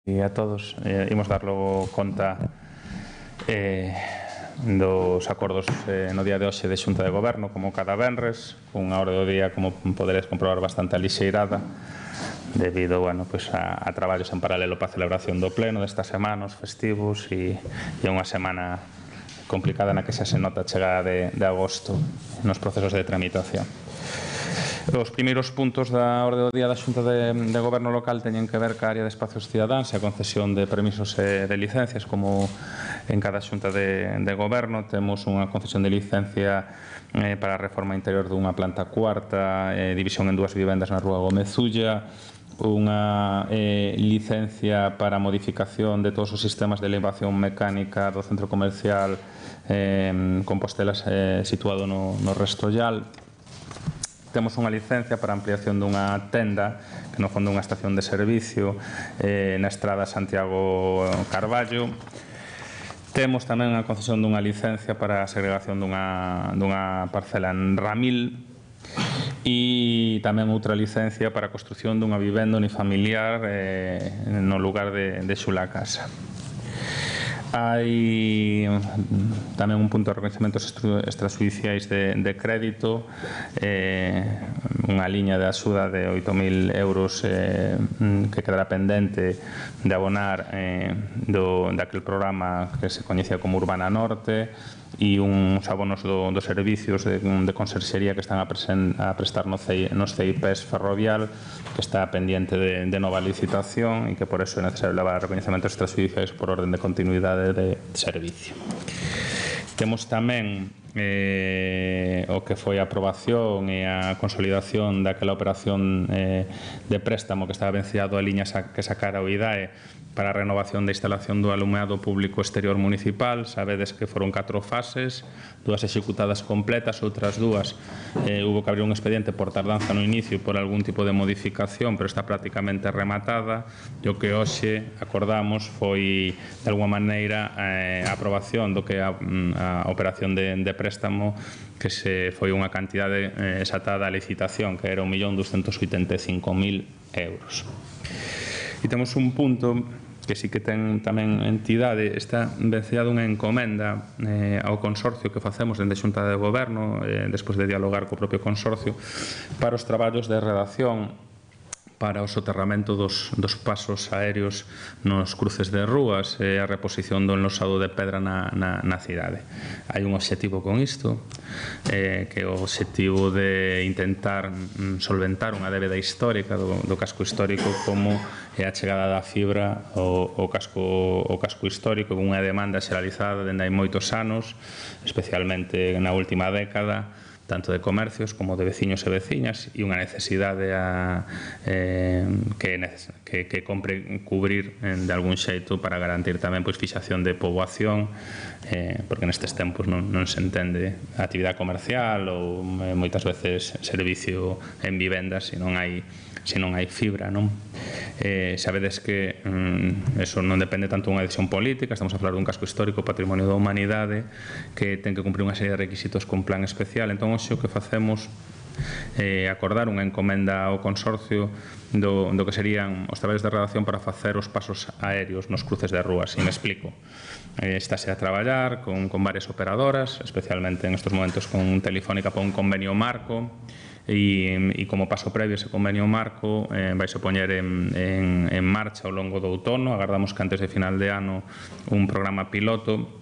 E a todos, imos dar logo conta dos acordos no día de hoxe de Xunta de Goberno, como cada venres, cunha hora do día, como poderes comprobar, bastante alixeirada, debido a traballos en paralelo para a celebración do pleno desta semana, os festivos, e unha semana complicada na que xa se nota a chegada de agosto nos procesos de tramitación. Os primeiros puntos da orde do día da Xunta de Goberno local teñen que ver ca área de espacios cidadáns e a concesión de permisos e de licencias, como en cada Xunta de Goberno. Temos unha concesión de licencia para a reforma interior dunha planta cuarta, división en 2 vivendas na Rúa Gómez Ulla, unha licencia para a modificación de todos os sistemas de elevación mecánica do centro comercial Compostela situado no Restollal. Temos unha licencia para a ampliación dunha tenda, que no fondo é unha estación de servicio na estrada Santiago Carballo. Temos tamén a concesión dunha licencia para a segregación dunha parcela en Ramil e tamén outra licencia para a construción dunha vivenda unifamiliar no lugar de Xula Casa. Hai tamén un punto de recoñecementos extrajudiciais de crédito, unha liña de axuda de 8.000 euros que quedará pendente de abonar daquel programa que se coñecía como Urbana Norte, e uns abonos dos servicios de conserxería que están a prestar nos CIPs Ferrovial, que está pendiente de nova licitación e que por eso é necesario levar recoñecementos extrajudiciais por orden de continuidade de servicio. Temos tamén o que foi a aprobación e a consolidación daquela operación de préstamo que estaba vencido a liña que sacara o IDAE para a renovación da instalación do alumeado público exterior municipal. Sabedes que foron 4 fases, 2 executadas completas, outras 2 hubo que abrir un expediente por tardanza no inicio por algún tipo de modificación, pero está prácticamente rematada, e o que hoxe acordamos foi de alguma maneira a aprobación do que é a operación de préstamo, que foi unha cantidade exatada a licitación, que era 1.285.000 euros. E temos un punto que sí que ten tamén entidade, está vencida dunha encomenda ao consorcio que facemos dende a Xunta de Goberno, despois de dialogar co propio consorcio, para os traballos de redacción para o soterramento dos pasos aéreos nos cruces de rúas e a reposición do enlosado de pedra na cidade. Hai un obxectivo con isto, que é o obxectivo de intentar solventar unha débeda histórica do casco histórico, como é a chegada da fibra ao casco histórico, con unha demanda xeralizada dende hai moitos anos, especialmente na última década, tanto de comercios como de veciños e veciñas, e unha necesidade que compre cubrir de algún xeito para garantir tamén fixación de poboación, porque nestes tempos non se entende a actividade comercial ou moitas veces servicio en vivendas se non hai fibra, non? Sabedes que eso non depende tanto dunha decisión política, estamos a falar dun casco histórico, patrimonio da humanidade, que ten que cumprir unha serie de requisitos con plan especial. Entón, hoxe o que facemos é acordar unha encomenda ao consorcio do que serían os traballos de redacción para facer os pasos aéreos nos cruces de rúas. E me explico. Estáse a traballar con varias operadoras, especialmente en estos momentos con Telefónica para un convenio marco, e como paso previo ese convenio marco vaise poñer en marcha ao longo do outono. Agardamos que antes de final de ano un programa piloto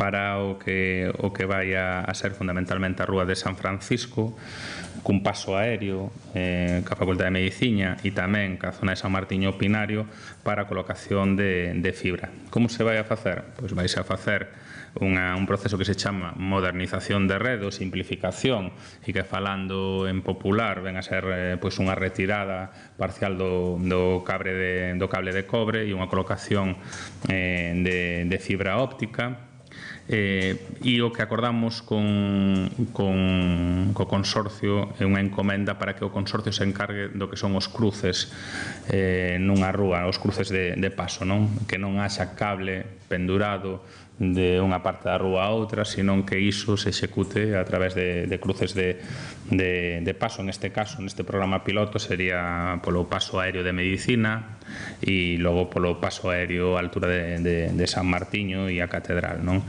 para o que vai a ser fundamentalmente a Rúa de San Francisco, cun paso aéreo ca Facultade de Medicina e tamén ca zona de San Martiño Pinario para a colocación de fibra. Como se vai a facer? Pois vaise a facer un proceso que se chama modernización de rede ou simplificación, e que falando en popular ven a ser unha retirada parcial do cable de cobre e unha colocación de fibra óptica. E o que acordamos co consorcio é unha encomenda para que o consorcio se encargue do que son os cruces nunha rúa, os cruces de paso, que non haxa cable pendurado de unha parte da rúa a outra, senón que iso se execute a través de cruces de paso. En este caso, neste programa piloto, sería polo paso aéreo de Medicina e logo polo paso aéreo á altura de San Martiño e a Catedral, non?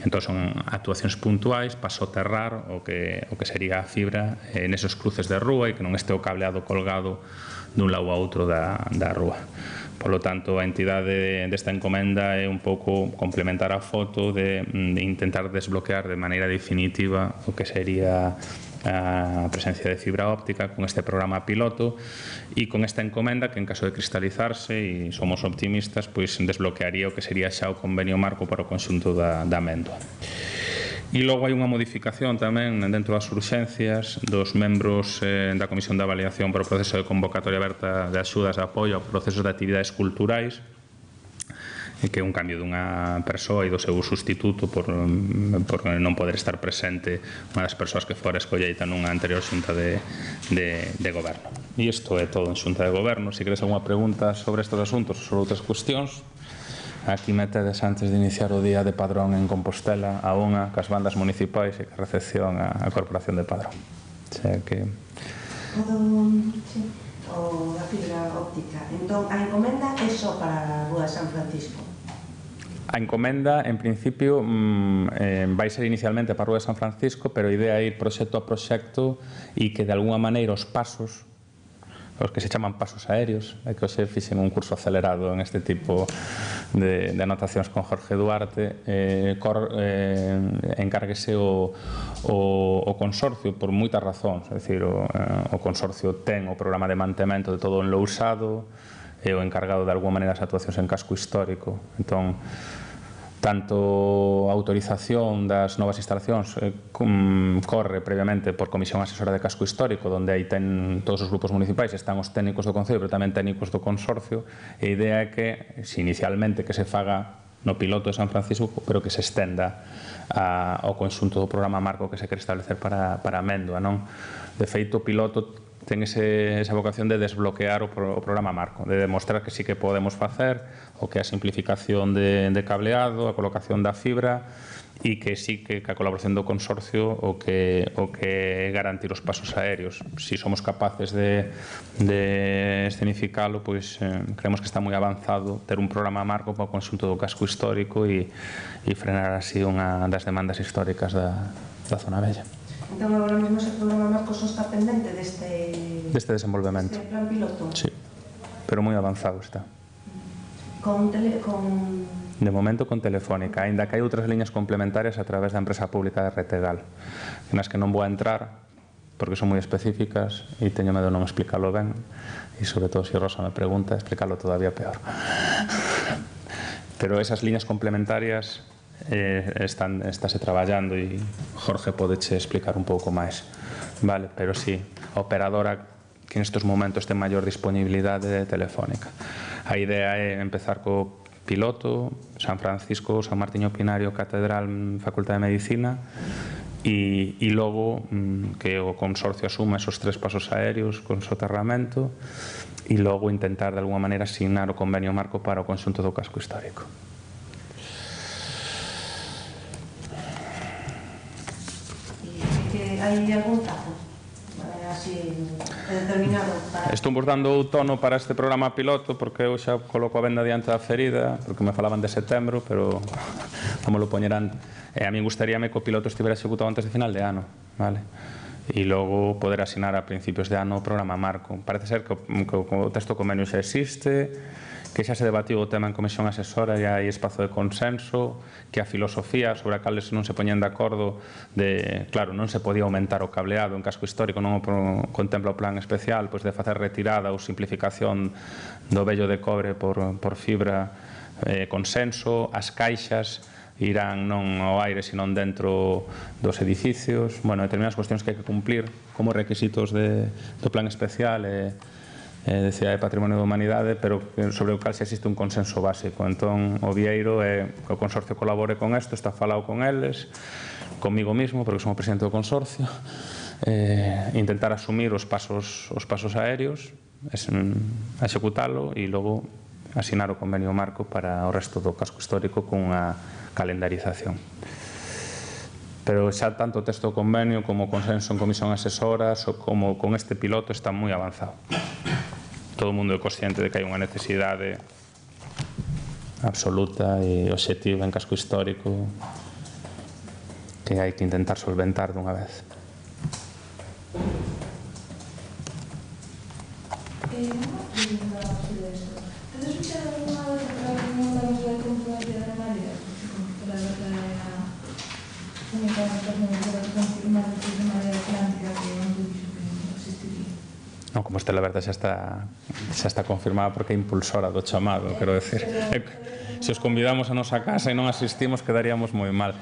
Entón, son actuacións puntuais para soterrar o que sería a fibra nesos cruces de rúa e que non este o cableado colgado dun lado a outro da rúa. Polo tanto, a entidade desta encomenda é un pouco complementar a foto de intentar desbloquear de maneira definitiva o que sería a presencia de fibra óptica con este programa piloto e con esta encomenda que, en caso de cristalizarse, e somos optimistas, pois desbloquearía o que sería xa o convenio marco para o conxunto da Amendoa. E logo hai unha modificación tamén dentro das urxencias dos membros da Comisión de Avaliación para o proceso de convocatoria aberta de axudas de apoio a procesos de actividades culturais, que é un cambio dunha persoa e do seu sustituto por non poder estar presente unha das persoas que fora escolleita nunha anterior xunta de goberno. E isto é todo en xunta de goberno. Se queres alguna pregunta sobre estes asuntos ou sobre outras cuestións, aquí metedes antes de iniciar o día de Padrón en Compostela a unha cas bandas municipais e que recepción a Corporación de Padrón. O sea que... O da fibra óptica. Entón, a encomenda é só para a Rúa de San Francisco? A encomenda, en principio, vai ser inicialmente para a Rúa de San Francisco, pero a idea é ir proxecto a proxecto e que, de alguna maneira, os pasos, os que se chaman pasos aéreos, é que hoxe fixen un curso acelerado en este tipo de anotacións con Jorge Duarte, encárguese o consorcio por moitas razóns. É dicir, o consorcio ten o programa de mantemento de todo o enlousado, é o encargado de alguma maneira das actuacións en casco histórico. Entón, tanto a autorización das novas instalacións corre previamente por Comisión Asesora de Casco Histórico, onde aí ten todos os grupos municipais, están os técnicos do Concello, pero tamén técnicos do consorcio, e a idea é que, se inicialmente que se faga no piloto de San Francisco, pero que se estenda ao conxunto do programa marco que se quere establecer para Amendoa, non? De feito, o piloto ten esa vocación de desbloquear o programa marco, de demostrar que sí que podemos facer o que a simplificación de cableado, a colocación da fibra e que sí que a colaboración do consorcio o que garantir os pasos aéreos. Si somos capaces de escenificalo, pois creemos que está moi avanzado ter un programa marco para o conxunto do casco histórico e frenar así unha das demandas históricas da zona bella. Entón, agora mesmo ese programa marco só está pendente deste desenvolvemento. Deste plan piloto? Sí, pero moi avanzado está. De momento con Telefónica, aínda que hai outras liñas complementarias a través da empresa pública de Retegal, nas que non vou a entrar porque son moi específicas e teño medo non explicarlo ben, e sobre todo se Rosa me pregunta, explicarlo todavía peor. Pero esas liñas complementarias estáse traballando e Jorge podeche explicar un pouco máis, vale? Pero sí, a operadora que nestes momentos ten maior disponibilidade de Telefónica. A idea é empezar co piloto, San Francisco, San Martiño Pinario, Catedral, Facultade de Medicina, e logo que o consorcio asuma esos 3 pasos aéreos con soterramento e logo intentar de alguma maneira asignar o convenio marco para o conxunto do casco histórico. Hai algún plazo así determinado? Estou vos dando outono para este programa piloto porque eu xa coloco a venda diante da ferida, porque me falaban de setembro, pero como lo poñerán, a mí gustaríame que o piloto estivera executado antes de final de ano, vale? E logo poder asinar a principios de ano o programa marco. Parece ser que o texto convenio xa existe, que xa se debatiu o tema en comisión asesora e hai espazo de consenso, que a filosofía sobre a cales non se poñen de acordo de, claro, non se podía aumentar o cableado en casco histórico, non o contempla o plan especial, pois de facer retirada ou simplificación do vello de cobre por fibra, consenso, as caixas irán non ao aire, senón dentro dos edificios, bueno, determinadas cuestións que hai que cumplir como requisitos do plan especial de Cidade de Patrimonio da Humanidade, pero sobre o cal se existe un consenso básico. Entón, o vieiro é que o consorcio colabore con isto, está falado con eles, comigo mismo, porque son o presidente do consorcio, intentar asumir os pasos aéreos, executalo e logo asinar o convenio marco para o resto do casco histórico cunha calendarización. Pero xa tanto o texto do convenio como o consenso en comisión asesoras como con este piloto está moi avanzado. Todo o mundo é consciente de que hai unha necesidade absoluta e obxectiva en casco histórico que hai que intentar solventar dunha vez. Non, como Estela Berta xa está confirmada porque é impulsora do chamado, quero decir. Se os convidamos a nosa casa e non asistimos, quedaríamos moi mal.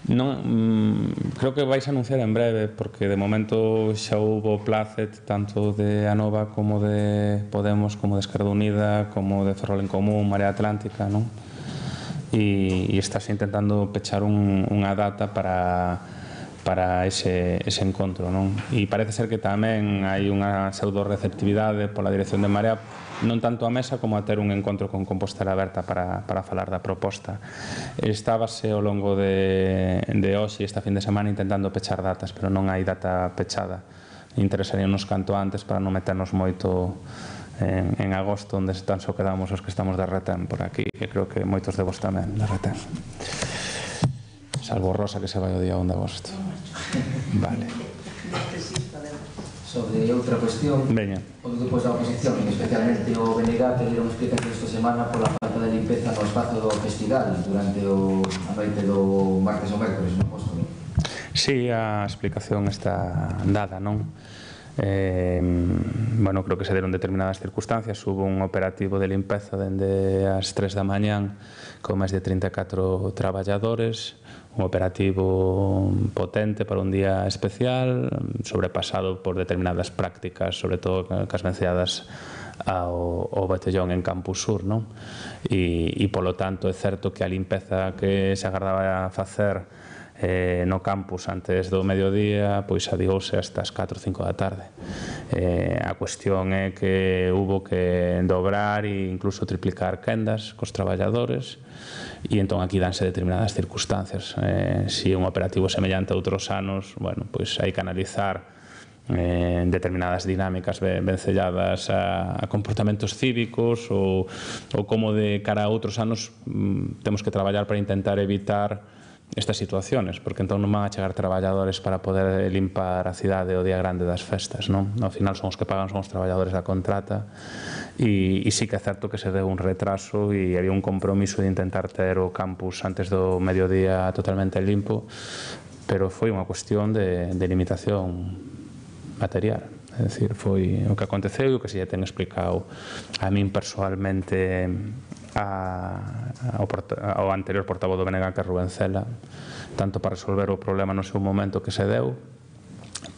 Creo que vais a anunciar en breve, porque de momento xa houve Placet tanto de Anova como de Podemos, como de Esquerda Unida, como de Ferrol en Común, Marea Atlántica, non? E estás intentando pechar unha data para ese encontro, non? E parece ser que tamén hai unha pseudo-receptividade pola dirección de Marea, non tanto a mesa como a ter un encontro con Compostela Aberta para falar da proposta. Estábase ao longo de hoxe esta fin de semana intentando pechar datas, pero non hai data pechada. Interesaríanos canto antes para non meternos moito en agosto, onde tan só quedamos os que estamos de retén por aquí, e creo que moitos de vos tamén de retén. Salvo Rosa, que se vai o día 1 de agosto. Vale. Sobre outra cuestión, os grupos da oposición, especialmente o BNG, pediron explicación esta semana pola falta de limpeza no espazo do festival durante a noite do martes ou mércores no Apóstolo. Sí, a explicación está dada, non? Bueno, creo que se deron determinadas circunstancias. Hubo un operativo de limpeza dende as 3 da mañán con máis de 34 traballadores, un operativo potente para un día especial, sobrepasado por determinadas prácticas, sobre todo cas venceadas ao batallón en Campus Sur, non? E, polo tanto, é certo que a limpeza que se agardaba a facer no campus antes do mediodía, pois adiouse hasta as 4 ou 5 da tarde. A cuestión é que hubo que dobrar e incluso triplicar quendas cos traballadores, e entón aquí danse determinadas circunstancias. Se un operativo semellante a outros anos, bueno, pois hai que analizar determinadas dinámicas vencelladas a comportamentos cívicos ou como de cara a outros anos temos que traballar para intentar evitar estas situaciones, porque entón non van a chegar traballadores para poder limpar a cidade o día grande das festas, non? Ao final son os que pagan, son os traballadores da contrata, e sí que é certo que se deu un retraso e había un compromiso de intentar ter o campus antes do mediodía totalmente limpo, pero foi unha cuestión de limitación material. É dicir, foi o que aconteceu e o que se lle ten explicado a min persoalmente ao anterior portavoz do BNG, que é Rubén Cela, tanto para resolver o problema no seu momento que se deu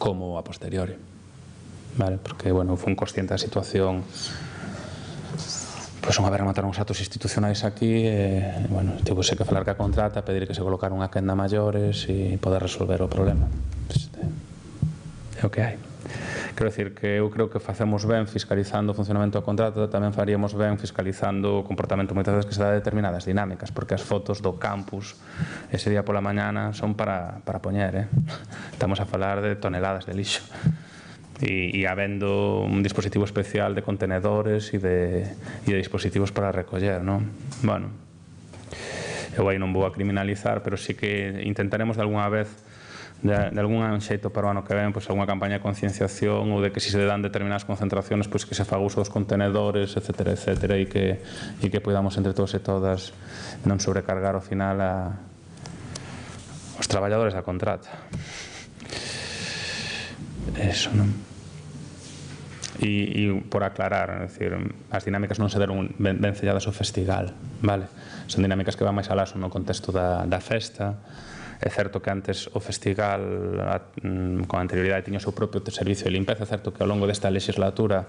como a posteriori, vale? Porque, bueno, foi un consciente da situación, pois unha vez remataron os actos institucionais aquí, bueno, tivose que falar ca contrata, pedir que se colocara unha quenda maiores e poder resolver o problema. É o que hai. Quero dicir que eu creo que facemos ben fiscalizando o funcionamento da contrata, tamén faríamos ben fiscalizando o comportamento moitas veces que se dá de determinadas dinámicas, porque as fotos do campus ese día pola mañana son para poñer, estamos a falar de toneladas de lixo, e habendo un dispositivo especial de contenedores e de dispositivos para recoller, non? Bueno, eu aí non vou a criminalizar, pero sí que intentaremos de alguna vez de algún xeito para o ano que ven, pois algunha campaña de concienciación ou de que se dan determinadas concentraciones, pois que se faga uso dos contenedores, etcétera, etcétera, e que podamos entre todos e todas non sobrecargar ao final os traballadores da contrata. Eso, non? E por aclarar, é dicir, as dinámicas non se deron vencelladas ao festival, vale? Son dinámicas que van máis alá, son no contexto da festa. É certo que antes o festival con anterioridade tiña o seu propio servicio de limpeza. É certo que ao longo desta legislatura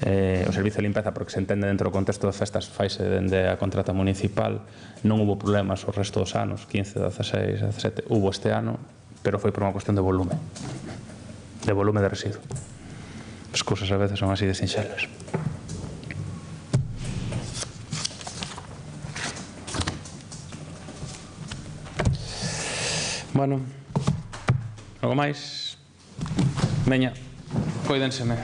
o servicio de limpeza, porque se entende dentro do contexto das festas, faise dende a contrata municipal. Non hubo problemas o resto dos anos, 15, 16, 17, hubo este ano, pero foi por unha cuestión de volume de residuo. As cousas a veces son así de sinxelas. Bueno, algo máis? Veña, coídenseme.